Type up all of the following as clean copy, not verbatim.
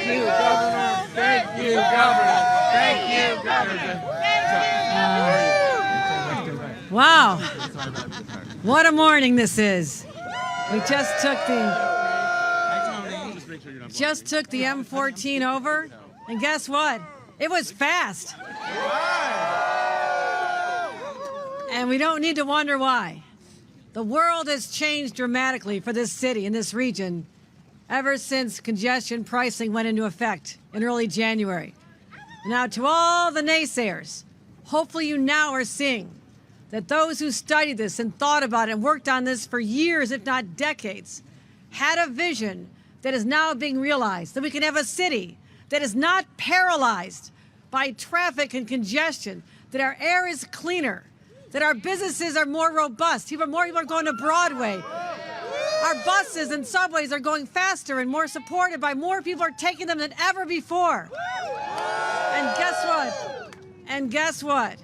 you, Governor. Thank you, Governor. Thank you, Governor. Wow. What a morning this is. We just took the M14 over, and guess what? It was fast. And we don't need to wonder why. The world has changed dramatically for this city and this region ever since congestion pricing went into effect in early January. Now, to all the naysayers, hopefully you now are seeing that those who studied this and thought about it and worked on this for years, if not decades, had a vision that is now being realized, that we can have a city that is not paralyzed by traffic and congestion, that our air is cleaner, that our businesses are more robust, more people are going to Broadway. Our buses and subways are going faster and more supported by more people are taking them than ever before. And guess what? And guess what?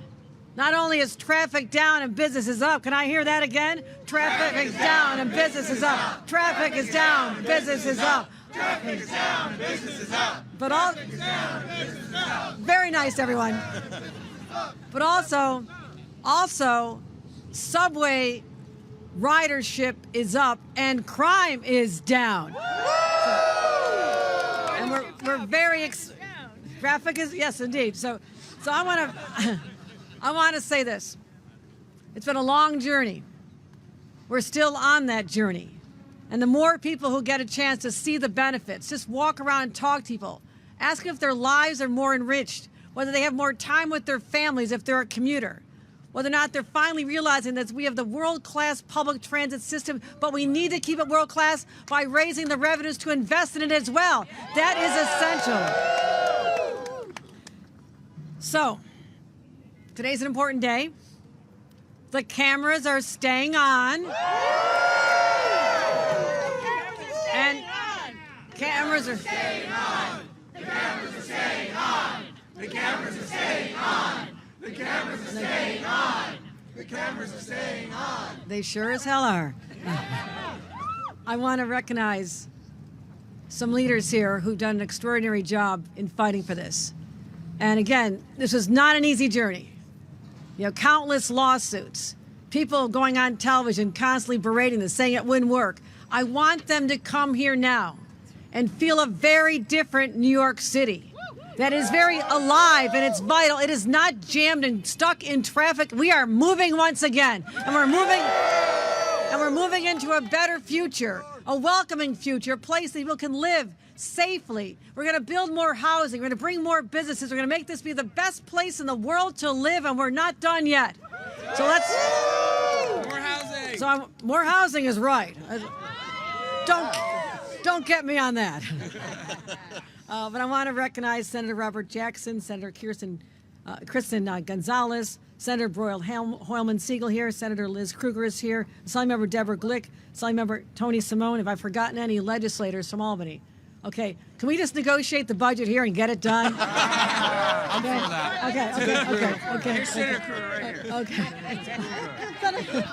Not only is traffic down and business is up. Can I hear that again? Traffic is down and business is up. Traffic is down, business is up. Traffic is down, business is up. But all Traffic is down, business is up. very nice, everyone. But also, subway ridership is up and crime is down. And we're very traffic is, yes, indeed. So I want to say this. It's been a long journey. We're still on that journey. And the more people who get a chance to see the benefits, just walk around and talk to people, ask if their lives are more enriched, whether they have more time with their families if they're a commuter, whether or not they're finally realizing that we have the world-class public transit system, but we need to keep it world-class by raising the revenues to invest in it as well. That is essential. So, today's an important day. The cameras are staying on. And cameras are staying on. The cameras are staying on. The cameras are staying on. The cameras are staying on. The cameras are staying on. They sure as hell are. I want to recognize some leaders here who've done an extraordinary job in fighting for this. And again, this was not an easy journey. You know, countless lawsuits, people going on television constantly berating this, saying it wouldn't work. I want them to come here now and feel a very different New York City that is very alive and it's vital. It is not jammed and stuck in traffic. We are moving once again, and we're moving into a better future, a welcoming future, a place that people can live safely. We're going to build more housing. We're going to bring more businesses. We're going to make this be the best place in the world to live, and we're not done yet. So let's... More housing. So more housing is right. Don't get me on that. But I want to recognize Senator Robert Jackson, Senator Kristen Gonzalez, Senator Broyle Hoylman-Siegel here, Senator Liz Kruger is here, Assembly Member Deborah Glick, Assembly Member Tony Simone. Have I forgotten any legislators from Albany? Okay, can we just negotiate the budget here and get it done? I'm for that. Okay. Here's Senator Kruger right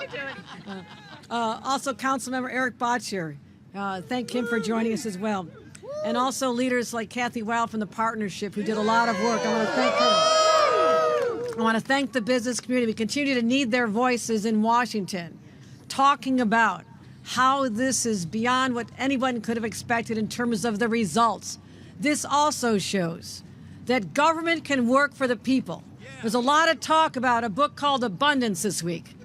here. Also, Councilmember Eric Botch here. Thank him for joining us as well. And also leaders like Kathy Wild from the partnership who did a lot of work. I want to thank her. I want to thank the business community. We continue to need their voices in Washington, talking about how this is beyond what anyone could have expected in terms of the results. This also shows that government can work for the people. There's a lot of talk about a book called Abundance this week.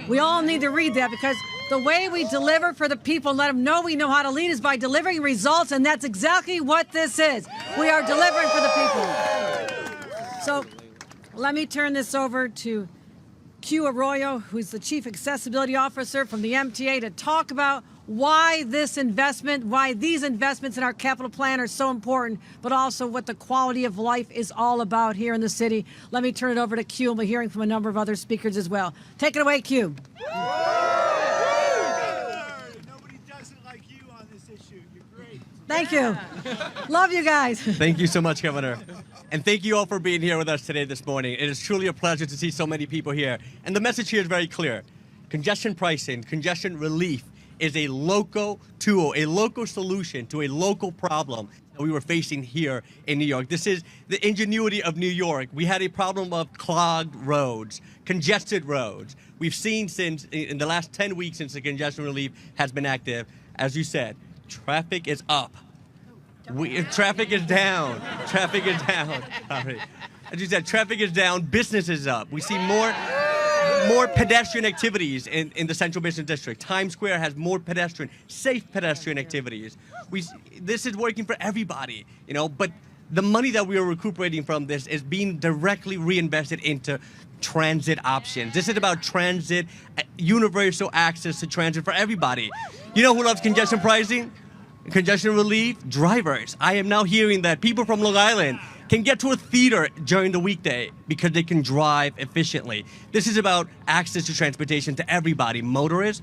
We all need to read that because the way we deliver for the people and let them know we know how to lead is by delivering results, and that's exactly what this is. We are delivering for the people. So let me turn this over to Q Arroyo, who's the Chief Accessibility Officer from the MTA, to talk about why this investment, why these investments in our capital plan are so important, but also what the quality of life is all about here in the city. Let me turn it over to Q, and we're hearing from a number of other speakers as well. Take it away, Q. Nobody does it like you on this issue. You're great. Thank you. Love you guys. Thank you so much, Governor. And thank you all for being here with us today this morning. It is truly a pleasure to see so many people here. And the message here is very clear. Congestion pricing, congestion relief is a local tool, a local solution to a local problem that we were facing here in New York. This is the ingenuity of New York. We had a problem of clogged roads, congested roads. We've seen since in the last 10 weeks since the congestion relief has been active, as you said, traffic is up. Traffic is down. Traffic is down. Sorry. As you said, traffic is down, business is up. We see more pedestrian activities in the Central Business District. Times Square has more safe pedestrian activities. This is working for everybody, but the money that we are recuperating from this is being directly reinvested into transit options. This is about transit, universal access to transit for everybody. You know who loves congestion pricing? Congestion relief? Drivers. I am now hearing that people from Long Island can get to a theater during the weekday because they can drive efficiently. This is about access to transportation to everybody, motorists,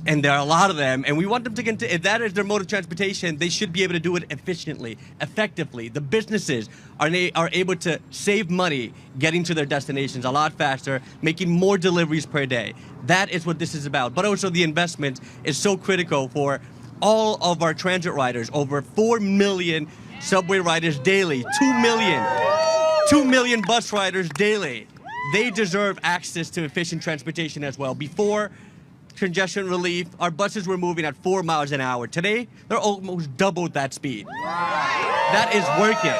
and there are a lot of them, and we want them to get if that is their mode of transportation, they should be able to do it efficiently, effectively. The businesses are able to save money getting to their destinations a lot faster, making more deliveries per day. That is what this is about. But also the investment is so critical for all of our transit riders, over 4 million subway riders daily, 2 million bus riders daily. They deserve access to efficient transportation as well. Before congestion relief, our buses were moving at 4 miles an hour. Today, they're almost double that speed. That is working.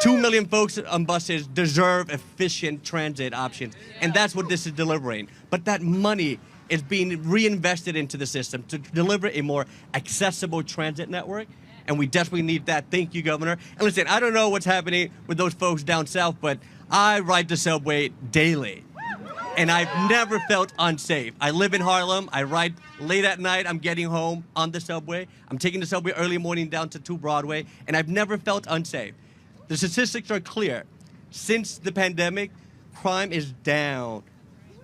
2 million folks on buses deserve efficient transit options, and that's what this is delivering. But that money is being reinvested into the system to deliver a more accessible transit network, and we desperately need that. Thank you, Governor. And listen, I don't know what's happening with those folks down south, but I ride the subway daily, and I've never felt unsafe. I live in Harlem. I ride late at night. I'm getting home on the subway. I'm taking the subway early morning down to 2 Broadway, and I've never felt unsafe. The statistics are clear. Since the pandemic, crime is down.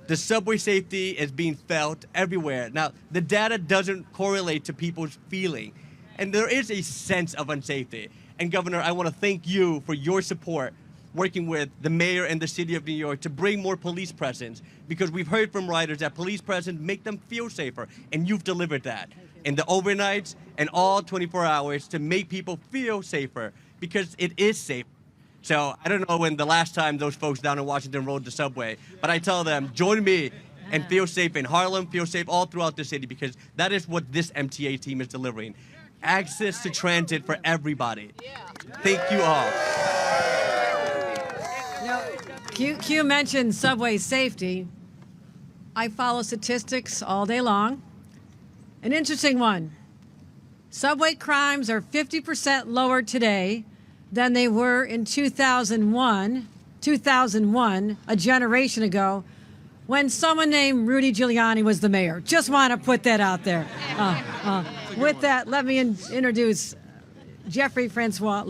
The subway safety is being felt everywhere. Now, the data doesn't correlate to people's feeling, and there is a sense of unsafety. And Governor, I want to thank you for your support working with the mayor and the city of New York to bring more police presence, because we've heard from riders that police presence make them feel safer, and you've delivered that in the overnights and all 24 hours to make people feel safer, because it is safe. So I don't know when the last time those folks down in Washington rode the subway, but I tell them, join me and feel safe in Harlem, feel safe all throughout the city, because that is what this MTA team is delivering. Access to transit for everybody. Thank you all. Q mentioned subway safety. I follow statistics all day long. An interesting one. Subway crimes are 50% lower today than they were in 2001, a generation ago, when someone named Rudy Giuliani was the mayor. Just want to put that out there. With that, let me introduce Jeffrey Francois,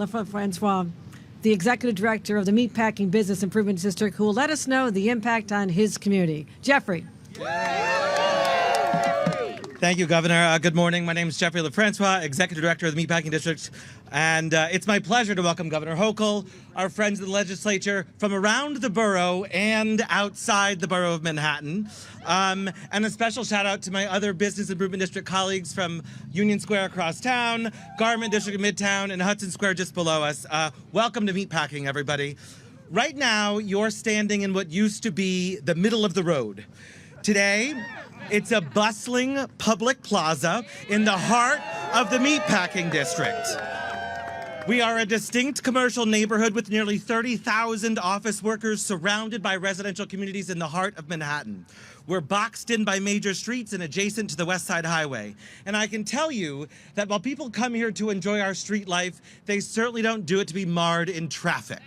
the executive director of the Meatpacking Business Improvement District, who will let us know the impact on his community. Jeffrey. Thank you, Governor. Good morning. My name is Jeffrey LaFrancois, Executive Director of the Meatpacking District, and it's my pleasure to welcome Governor Hochul, our friends in the legislature from around the borough and outside the borough of Manhattan, and a special shout out to my other Business Improvement District colleagues from Union Square across town, Garment District in Midtown, and Hudson Square just below us. Welcome to Meatpacking, everybody. Right now, you're standing in what used to be the middle of the road. Today, it's a bustling public plaza in the heart of the Meatpacking District. We are a distinct commercial neighborhood with nearly 30,000 office workers surrounded by residential communities in the heart of Manhattan. We're boxed in by major streets and adjacent to the West Side Highway. And I can tell you that while people come here to enjoy our street life, they certainly don't do it to be marred in traffic.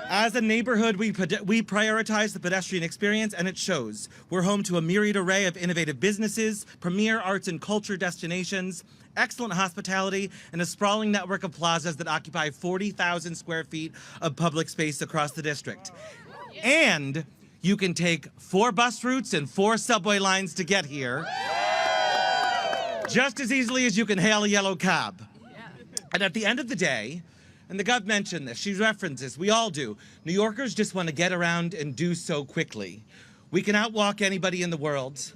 As a neighborhood, we prioritize the pedestrian experience, and it shows. We're home to a myriad array of innovative businesses, premier arts and culture destinations, excellent hospitality, and a sprawling network of plazas that occupy 40,000 square feet of public space across the district. And you can take 4 bus routes and 4 subway lines to get here, just as easily as you can hail a yellow cab. And at the end of the day, and the Gov mentioned this, she references, we all do. New Yorkers just want to get around and do so quickly. We can outwalk anybody in the world.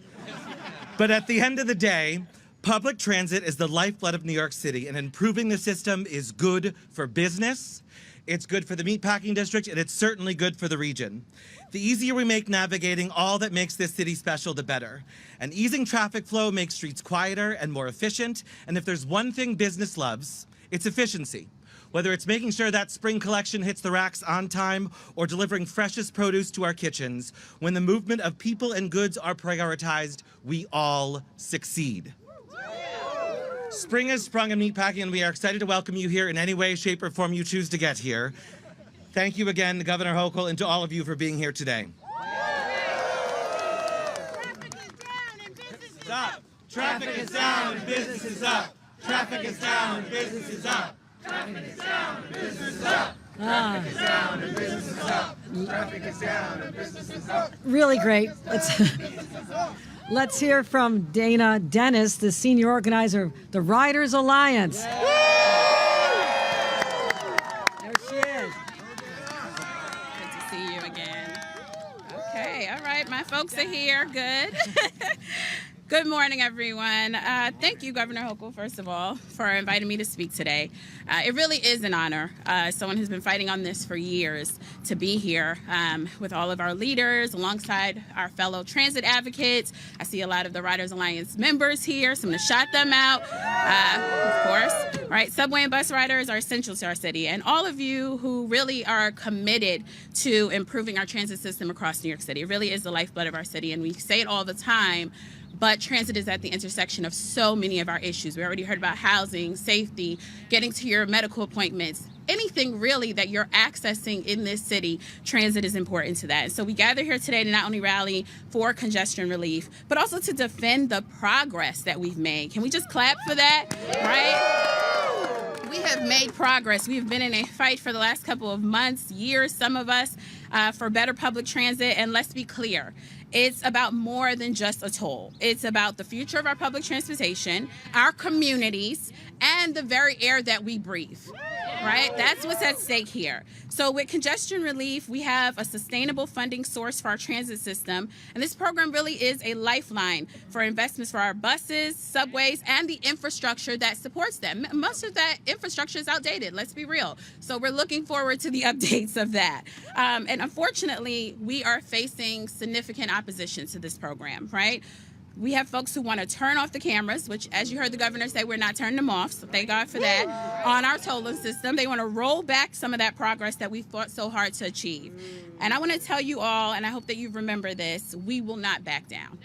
But at the end of the day, public transit is the lifeblood of New York City, and improving the system is good for business, it's good for the Meatpacking District, and it's certainly good for the region. The easier we make navigating all that makes this city special, the better. And easing traffic flow makes streets quieter and more efficient, and if there's one thing business loves, it's efficiency. Whether it's making sure that spring collection hits the racks on time or delivering freshest produce to our kitchens, when the movement of people and goods are prioritized, we all succeed. Spring has sprung in Meatpacking, and we are excited to welcome you here in any way, shape, or form you choose to get here. Thank you again, Governor Hochul, and to all of you for being here today. Traffic is down and business is up. Traffic is down and business is up. Traffic is down and business is up. Traffic is down and business is up. Traffic is down and business is up. Really great. Let's hear from Dana Dennis, the senior organizer of the Riders Alliance. There she is. Good to see you again. Okay, all right, my folks are here. Good. Good morning, everyone. Thank you, Governor Hochul, first of all, for inviting me to speak today. It really is an honor, someone who's been fighting on this for years, to be here with all of our leaders, alongside our fellow transit advocates. I see a lot of the Riders Alliance members here, so I'm going to shout them out, of course. Right, subway and bus riders are essential to our city, and all of you who really are committed to improving our transit system across New York City. It really is the lifeblood of our city, and we say it all the time. But transit is at the intersection of so many of our issues. We already heard about housing, safety, getting to your medical appointments. Anything really that you're accessing in this city, transit is important to that. And so we gather here today to not only rally for congestion relief, but also to defend the progress that we've made. Can we just clap for that, right? We have made progress. We've been in a fight for the last couple of months, years, some of us, for better public transit. And let's be clear. It's about more than just a toll. It's about the future of our public transportation, our communities, and the very air that we breathe, right? That's what's at stake here. So with congestion relief, we have a sustainable funding source for our transit system, and this program really is a lifeline for investments for our buses, subways, and the infrastructure that supports them. Most of that infrastructure is outdated, let's be real. So we're looking forward to the updates of that. And unfortunately, we are facing significant opposition to this program, right? We have folks who want to turn off the cameras, which, as you heard the governor say, we're not turning them off, so thank God for that, on our tolling system. They want to roll back some of that progress that we fought so hard to achieve. And I want to tell you all, and I hope that you remember this, we will not back down.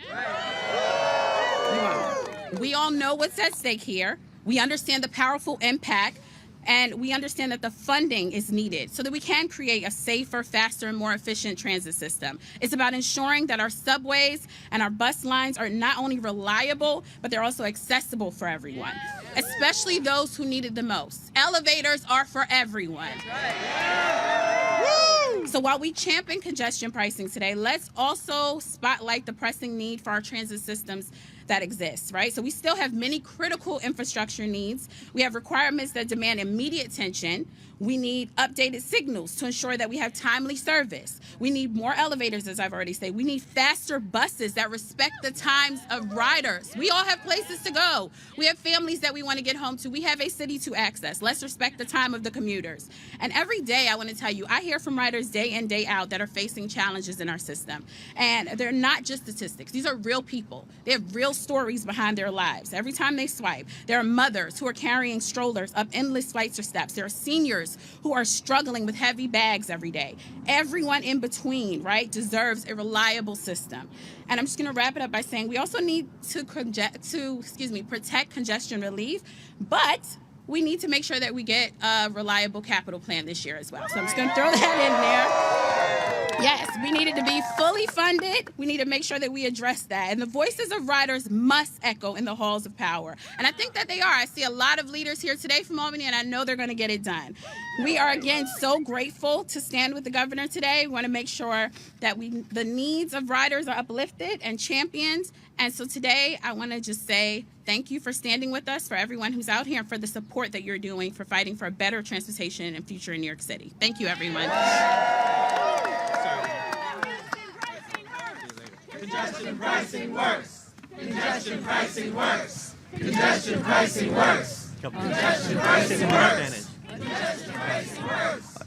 We all know what's at stake here. We understand the powerful impact, and we understand that the funding is needed so that we can create a safer, faster, and more efficient transit system. It's about ensuring that our subways and our bus lines are not only reliable, but they're also accessible for everyone, especially those who need it the most. Elevators are for everyone. So while we champion congestion pricing today, let's also spotlight the pressing need for our transit systems that exists, right? So we still have many critical infrastructure needs. We have requirements that demand immediate attention. We need updated signals to ensure that we have timely service. We need more elevators, as I've already said. We need faster buses that respect the times of riders. We all have places to go. We have families that we want to get home to. We have a city to access. Let's respect the time of the commuters. And every day, I want to tell you, I hear from riders day in, day out that are facing challenges in our system. And they're not just statistics. These are real people. They have real stories behind their lives. Every time they swipe, there are mothers who are carrying strollers up endless flights or steps. There are seniors who are struggling with heavy bags every day. Everyone in between, right, deserves a reliable system. And I'm just going to wrap it up by saying we also need to protect congestion relief, but we need to make sure that we get a reliable capital plan this year as well. So I'm just going to throw that in there. Yes, we need it to be fully funded. We need to make sure that we address that. And the voices of riders must echo in the halls of power. And I think that they are. I see a lot of leaders here today from Albany, and I know they're going to get it done. We are, again, so grateful to stand with the governor today. We want to make sure that the needs of riders are uplifted and championed. And so today, I want to just say thank you for standing with us, for everyone who's out here, and for the support that you're doing for fighting for a better transportation and future in New York City. Thank you, everyone. Congestion pricing works. Congestion pricing works. Congestion pricing works. Congestion pricing works. Congestion pricing works.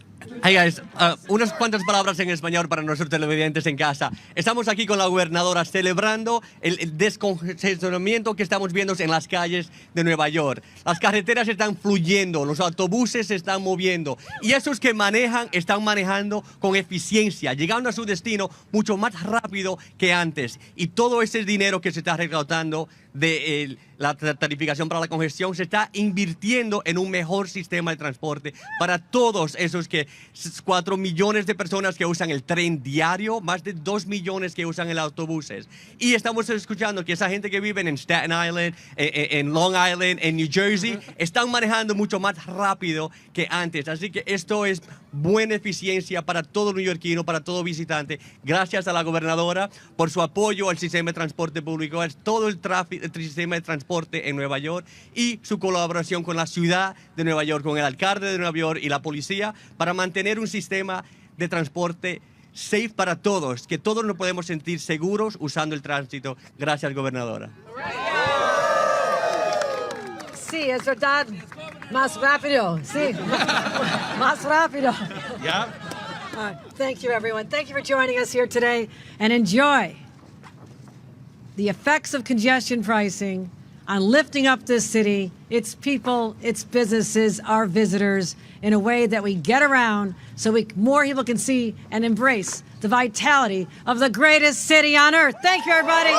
Hey guys, unas cuantas palabras en español para nuestros televidentes en casa. Estamos aquí con la gobernadora celebrando el descongestionamiento que estamos viendo en las calles de Nueva York. Las carreteras están fluyendo, los autobuses se están moviendo y esos que manejan están manejando con eficiencia, llegando a su destino mucho más rápido que antes. Y todo ese dinero que se está recaudando de la tarificación para la congestión se está invirtiendo en un mejor sistema de transporte para todos esos 4 millones de personas que usan el tren diario, más de 2 millones que usan el autobuses. Y estamos escuchando que esa gente que vive en Staten Island, en Long Island, en New Jersey, están manejando mucho más rápido que antes. Así que esto es buena eficiencia para todo neoyorquino, para todo visitante. Gracias a la gobernadora por su apoyo al sistema de transporte público, a todo el sistema de transporte en Nueva York y su colaboración con la ciudad de Nueva York, con el alcalde de Nueva York y la policía para mantener un sistema de transporte safe para todos, que todos nos podemos sentir seguros usando el tránsito. Gracias, gobernadora. Sí, es verdad. Más rápido. Sí. Más rápido. Yeah. Thank you, everyone. Thank you for joining us here today, and enjoy the effects of congestion pricing on lifting up this city, its people, its businesses, our visitors, in a way that we get around so more people can see and embrace the vitality of the greatest city on earth. Thank you, everybody.